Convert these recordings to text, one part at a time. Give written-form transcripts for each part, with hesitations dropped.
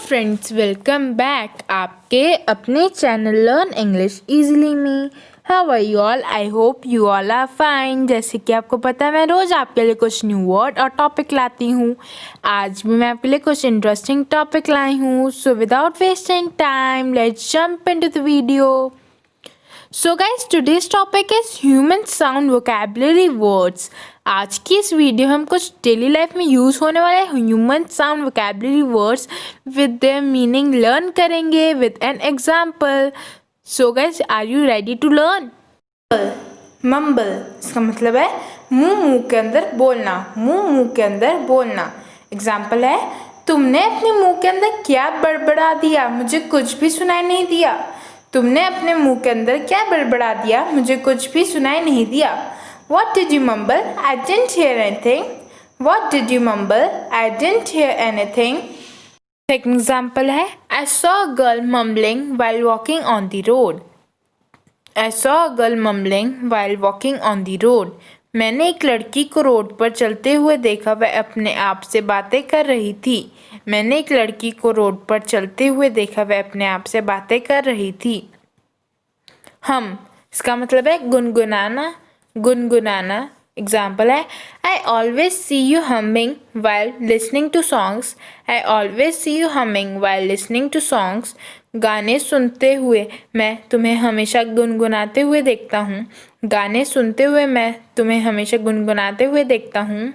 Friends, welcome back आपके अपने channel learn English easily में। How are you all? I hope you all are fine. जैसे कि आपको पता है, मैं रोज़ आपके लिए कुछ न्यू वर्ड और टॉपिक लाती हूँ। आज भी मैं आपके लिए कुछ इंटरेस्टिंग टॉपिक लाई हूँ। So without wasting time, let's jump into the video. So guys, today's topic is human sound vocabulary words. आज की इस वीडियो में हम कुछ डेली लाइफ में यूज़ होने वाले human sound vocabulary words with their meaning learn करेंगे with an example. So guys, are you ready to learn? Mumble, इसका मतलब है मुंह के अंदर बोलना, मुंह के अंदर बोलना। एग्जाम्पल है, तुमने अपने मुंह के अंदर क्या बड़बड़ा दिया, मुझे कुछ भी सुनाई नहीं दिया। तुमने अपने मुंह के अंदर क्या बड़बड़ा दिया, मुझे कुछ भी सुनाई नहीं दिया। What did you mumble? I didn't hear anything. What did you mumble? I didn't hear anything. Second example है, I saw a girl mumbling while walking on the road. I saw a girl mumbling while walking on the road. मैंने एक लड़की को road पर चलते हुए देखा, वह अपने आप से बातें कर रही थी। मैंने एक लड़की को रोड पर चलते हुए देखा, वह अपने आप से बातें कर रही थी। हम, इसका मतलब है गुनगुनाना, गुनगुनाना। एग्जाम्पल है, I always see you humming while listening to songs. I always see you humming while listening to songs. गाने सुनते हुए मैं तुम्हें हमेशा गुनगुनाते हुए देखता हूँ। गाने सुनते हुए मैं तुम्हें हमेशा गुनगुनाते हुए देखता हूँ।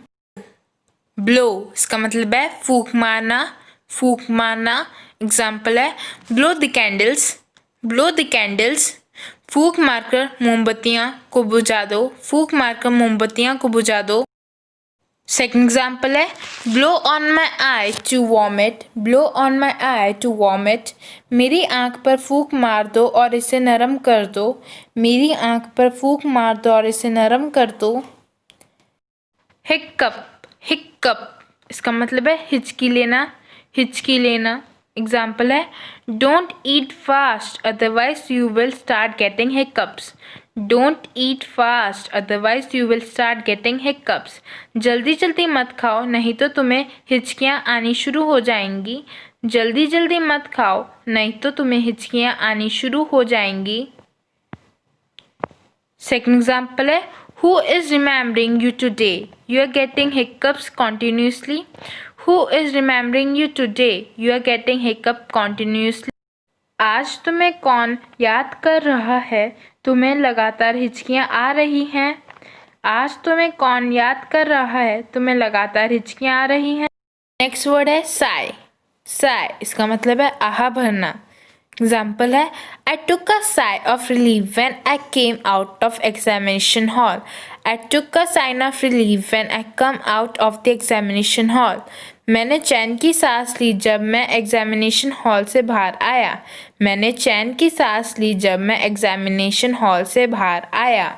ब्लो, इसका मतलब है फूंक मारना, फूंक मारना। एग्जाम्पल है, blow the candles, blow the candles. फूंक मारकर मोमबत्तियाँ को बुझा दो, फूंक मारकर मोमबत्तियाँ को बुझा दो। सेकंड एग्जाम्पल है, blow on my eye to vomit, blow on my eye to vomit. मेरी आँख पर फूंक मार दो और इसे नरम कर दो। मेरी आँख पर फूंक मार दो और इसे नरम कर दो। हिक्कप, हिक्कप, इसका मतलब है हिचकी लेना, हिचकी लेना। एग्जाम्पल है, don't eat fast otherwise you will start getting hiccups. Don't eat fast otherwise you will start getting hiccups. जल्दी जल्दी मत खाओ, नहीं तो तुम्हें हिचकियाँ आनी शुरू हो जाएंगी। जल्दी जल्दी मत खाओ, नहीं तो तुम्हें हिचकियाँ आनी शुरू हो जाएंगी। सेकंड एग्जाम्पल है, Who is remembering you today? You are getting hiccups continuously. Who is remembering you today? You are getting hiccup continuously. आज तुम्हें कौन याद कर रहा है? तुम्हें लगातार हिचकियाँ आ रही हैं। आज तुम्हें कौन याद कर रहा है? तुम्हें लगातार हिचकियाँ आ रही हैं। नेक्स्ट वर्ड है साय, साय, इसका मतलब है आहा भरना। एग्जाम्पल है, I took a sigh of relief when I came out of examination hall. I took a sigh of relief when I come out of the examination hall. मैंने चैन की सांस ली जब मैं एग्जामिनेशन हॉल से बाहर आया। मैंने चैन की सांस ली जब मैं एग्जामिनेशन हॉल से बाहर आया।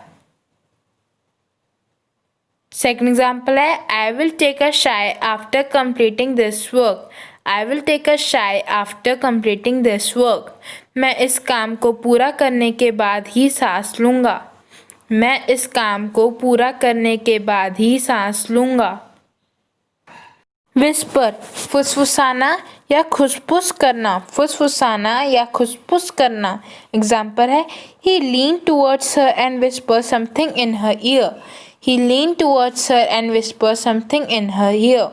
सेकंड एग्जाम्पल है, I will take a sigh after completing this work. I will take a sigh after completing this work. मैं इस काम को पूरा करने के बाद ही सांस लूँगा। मैं इस काम को पूरा करने के बाद ही सांस लूँगा। विस्पर, फुसफुसाना या खुसफुस करना, फुसफुसाना या खुसफुस करना। एग्जाम्पल है, He leaned towards her and whispered something in her ear. He leaned towards her and whispered something in her ear.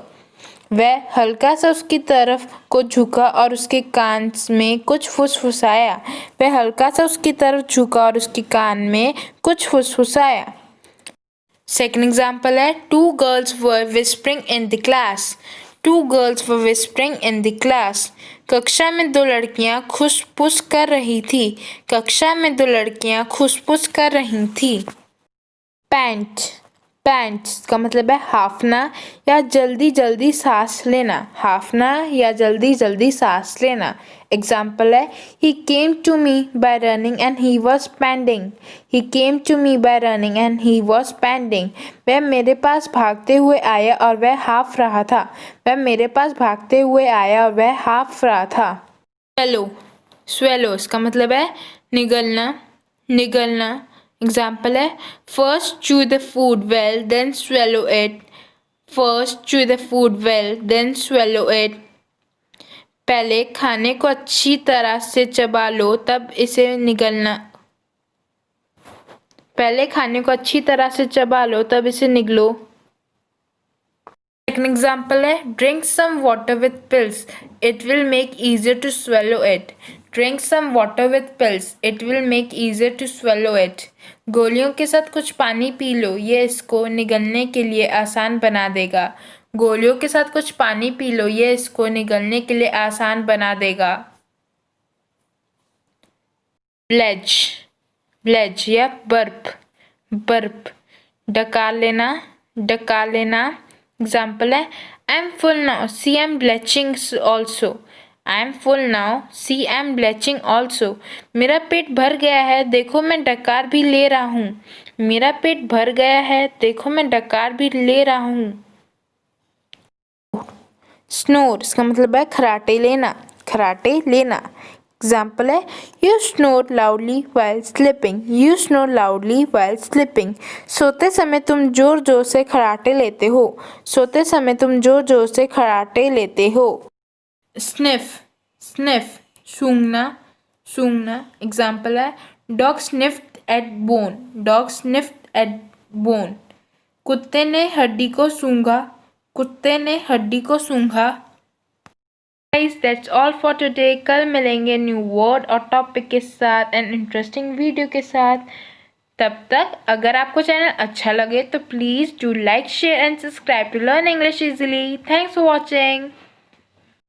वह हल्का सा उसकी तरफ को झुका और उसके कान में कुछ फुसफुसाया। वह हल्का सा उसकी तरफ झुका और उसके कान में कुछ फुसफुसाया। सेकंड एग्जाम्पल है, two girls were whispering in the class. Two girls were whispering in the class. कक्षा में दो लड़कियां खुसफुस कर रही थी। कक्षा में दो लड़कियां खुसफुस कर रही थी। पैंट, पैंट, इसका मतलब है हाफना या जल्दी जल्दी सांस लेना, हाफना या जल्दी जल्दी सांस लेना। एग्जाम्पल है, He came to me by running and he was panting. He came to me by running and he was panting. वह मेरे पास भागते हुए आया और वह हाफ रहा था। वह मेरे पास भागते हुए आया और वह हाफ रहा था। स्वेलो, स्वेलो, इसका मतलब है निगलना, निगलना। एग्जाम्पल है, first chew the food well, then swallow it. First chew the food well, then swallow it. पहले खाने को अच्छी तरह से चबा लो तब इसे निगलना। पहले खाने को अच्छी तरह से चबा लो तब इसे निगलो। सेकंड एग्जाम्पल है drink some water with pills it will make easier to swallow it. Drink some water with pills it will make easier to swallow it. गोलियों के साथ कुछ पानी पी लो, ये इसको निगलने के लिए आसान बना देगा। गोलियों के साथ कुछ पानी पी लो, ये इसको निगलने के लिए आसान बना देगा। ब्लेज, ब्लेज या बर्प, बर्प डकार लेना, डकार लेना। एग्जाम्पल है I am full now see I am belching also. I am full now see I am belching also. मेरा पेट भर गया है, देखो मैं डकार भी ले रहा हूँ। मेरा पेट भर गया है, देखो मैं डकार भी ले रहा हूँ। स्नोर, इसका मतलब है खराटे लेना, खराटे लेना। एग्जाम्पल है you snore loudly while sleeping. You snore loudly while sleeping. सोते समय तुम जोर जोर से खराटे लेते हो। सोते समय तुम जोर जोर से खराटे लेते हो। स्निफ, स्निफ सूंघना, सूंघना। एग्जाम्पल है dog sniffed at bone. Dog sniffed at bone. कुत्ते ने हड्डी को सूंघा, कुत्ते ने हड्डी को सूंघा। Guys, that's all for today. कल मिलेंगे न्यू वर्ड और टॉपिक के साथ एंड इंटरेस्टिंग वीडियो के साथ। तब तक अगर आपको चैनल अच्छा लगे तो please do like share and subscribe to learn English easily. Thanks for watching.